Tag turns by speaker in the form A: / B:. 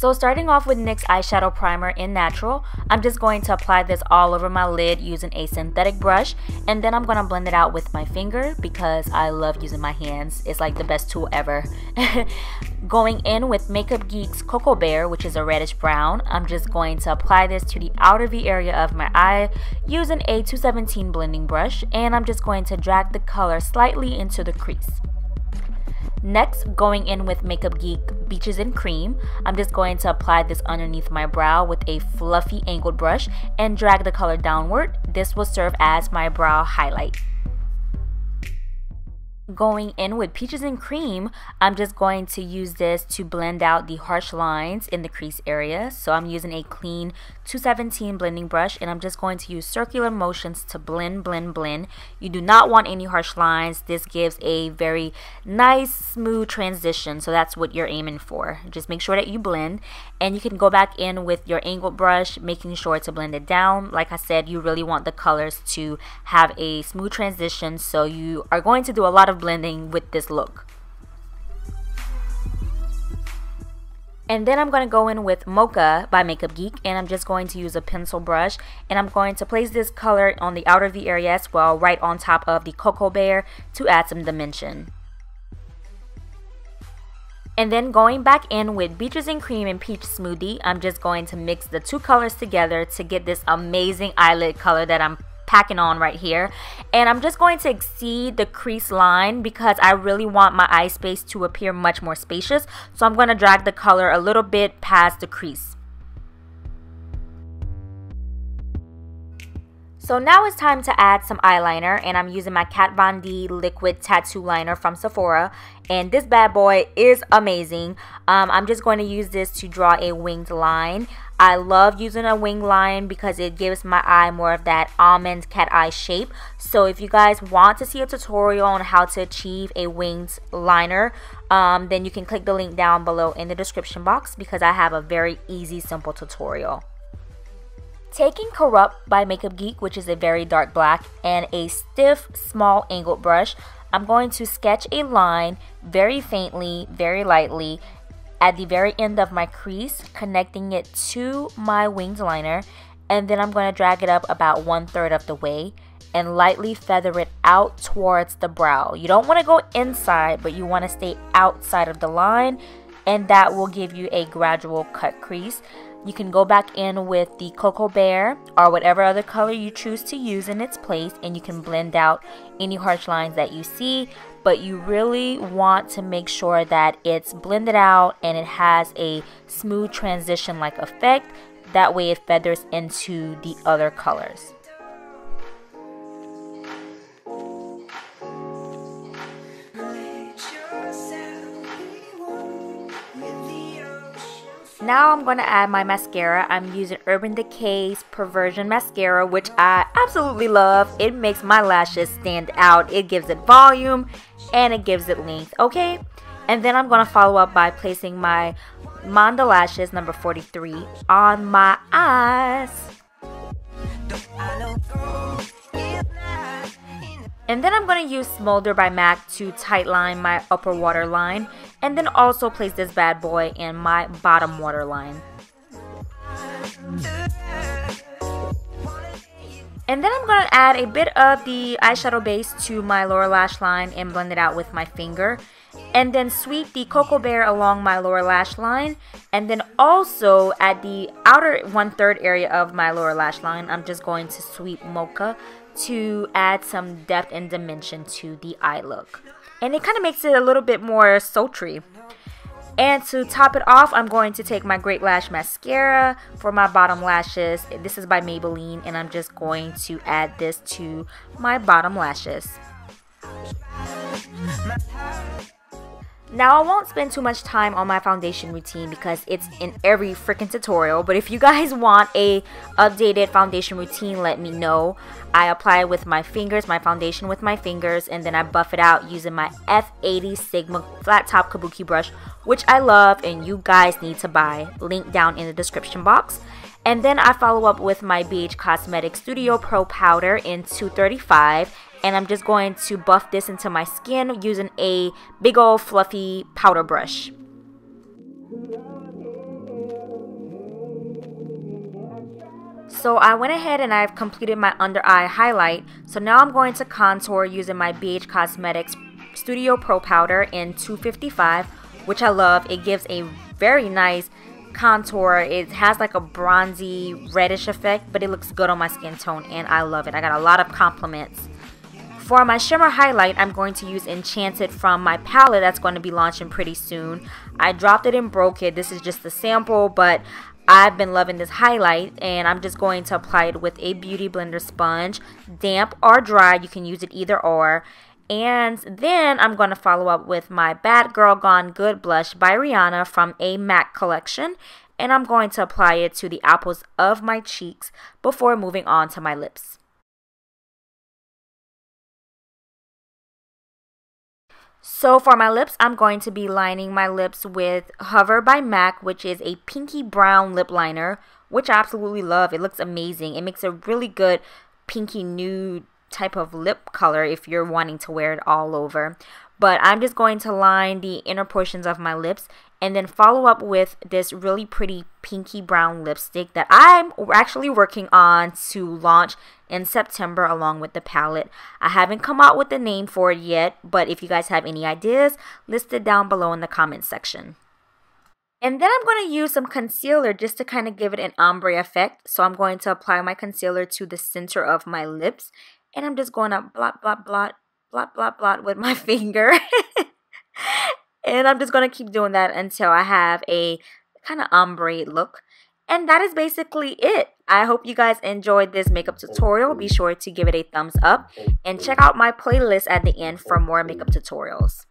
A: So starting off with NYX eyeshadow primer in Natural, I'm just going to apply this all over my lid using a synthetic brush, and then I'm going to blend it out with my finger because I love using my hands. It's like the best tool ever. Going in with Makeup Geek's Cocoa Bear, which is a reddish brown, I'm just going to apply this to the outer V area of my eye using a 217 blending brush, and I'm just going to drag the color slightly into the crease. Next, going in with Makeup Geek Beaches and Cream, I'm just going to apply this underneath my brow with a fluffy angled brush and drag the color downward. This will serve as my brow highlight. Going in with Peaches and Cream, I'm just going to use this to blend out the harsh lines in the crease area. So I'm using a clean 217 blending brush, and I'm just going to use circular motions to blend. You do not want any harsh lines. This gives a very nice smooth transition, so that's what you're aiming for. Just make sure that you blend, and you can go back in with your angled brush, making sure to blend it down. Like I said, you really want the colors to have a smooth transition, so you are going to do a lot of blending with this look. And then I'm going to go in with Mocha by Makeup Geek, and I'm just going to use a pencil brush, and I'm going to place this color on the outer V area as well, right on top of the Cocoa Bear to add some dimension. And then going back in with Beaches and Cream and Peach Smoothie, I'm just going to mix the two colors together to get this amazing eyelid color that I'm packing on right here. And I'm just going to exceed the crease line because I really want my eye space to appear much more spacious. So I'm going to drag the color a little bit past the crease. So now it's time to add some eyeliner, and I'm using my Kat Von D liquid tattoo liner from Sephora, and this bad boy is amazing. I'm just going to use this to draw a winged line. I love using a winged line because it gives my eye more of that almond cat eye shape. So if you guys want to see a tutorial on how to achieve a winged liner, then you can click the link down below in the description box because I have a very easy, simple tutorial. Taking Corrupt by Makeup Geek, which is a very dark black, and a stiff, small angled brush, I'm going to sketch a line very faintly, very lightly, at the very end of my crease, connecting it to my winged liner, and then I'm going to drag it up about 1/3 of the way and lightly feather it out towards the brow. You don't want to go inside, but you want to stay outside of the line, and that will give you a gradual cut crease. You can go back in with the Cocoa Bear or whatever other color you choose to use in its place, and you can blend out any harsh lines that you see, but you really want to make sure that it's blended out and it has a smooth transition like effect. That way it feathers into the other colors. Now I'm going to add my mascara. I'm using Urban Decay's Perversion mascara, which I absolutely love. It makes my lashes stand out. It gives it volume and it gives it length, okay? And then I'm going to follow up by placing my Monda Lashes number 43 on my eyes. And then I'm going to use Smolder by MAC to tightline my upper waterline, and then also place this bad boy in my bottom waterline. And then I'm going to add a bit of the eyeshadow base to my lower lash line and blend it out with my finger. And then sweep the Cocoa Bear along my lower lash line. And then also at the outer 1/3 area of my lower lash line, I'm just going to sweep Mocha to add some depth and dimension to the eye look. And it kind of makes it a little bit more sultry. And to top it off, I'm going to take my Great Lash Mascara for my bottom lashes. This is by Maybelline, and I'm just going to add this to my bottom lashes. Now, I won't spend too much time on my foundation routine because it's in every freaking tutorial, but if you guys want a updated foundation routine, let me know. I apply it with my fingers, my foundation with my fingers, and then I buff it out using my F80 Sigma flat top kabuki brush, which I love and you guys need to buy. Link down in the description box. And then I follow up with my BH Cosmetics Studio Pro powder in 235, and I'm just going to buff this into my skin using a big old fluffy powder brush. So I went ahead and I've completed my under eye highlight. So now I'm going to contour using my BH Cosmetics Studio Pro Powder in 255, which I love. It gives a very nice contour. It has like a bronzy reddish effect, but it looks good on my skin tone and I love it. I got a lot of compliments. For my shimmer highlight, I'm going to use Enchanted from my palette that's going to be launching pretty soon. I dropped it and broke it. This is just a sample, but I've been loving this highlight and I'm just going to apply it with a Beauty Blender sponge. Damp or dry, you can use it either or. And then I'm going to follow up with my Bad Girl Gone Good blush by Rihanna from a MAC collection. And I'm going to apply it to the apples of my cheeks before moving on to my lips. So for my lips, I'm going to be lining my lips with Hover by MAC, which is a pinky brown lip liner, which I absolutely love. It looks amazing. It makes a really good pinky nude type of lip color if you're wanting to wear it all over. But I'm just going to line the inner portions of my lips and then follow up with this really pretty pinky brown lipstick that I'm actually working on to launch in September along with the palette. I haven't come out with the name for it yet, but if you guys have any ideas, list it down below in the comment section. And then I'm going to use some concealer just to kind of give it an ombre effect. So I'm going to apply my concealer to the center of my lips. And I'm just going to blot, blot, blot, blot, blot, blot with my finger. And I'm just going to keep doing that until I have a kind of ombre look. And that is basically it. I hope you guys enjoyed this makeup tutorial. Be sure to give it a thumbs up. And check out my playlist at the end for more makeup tutorials.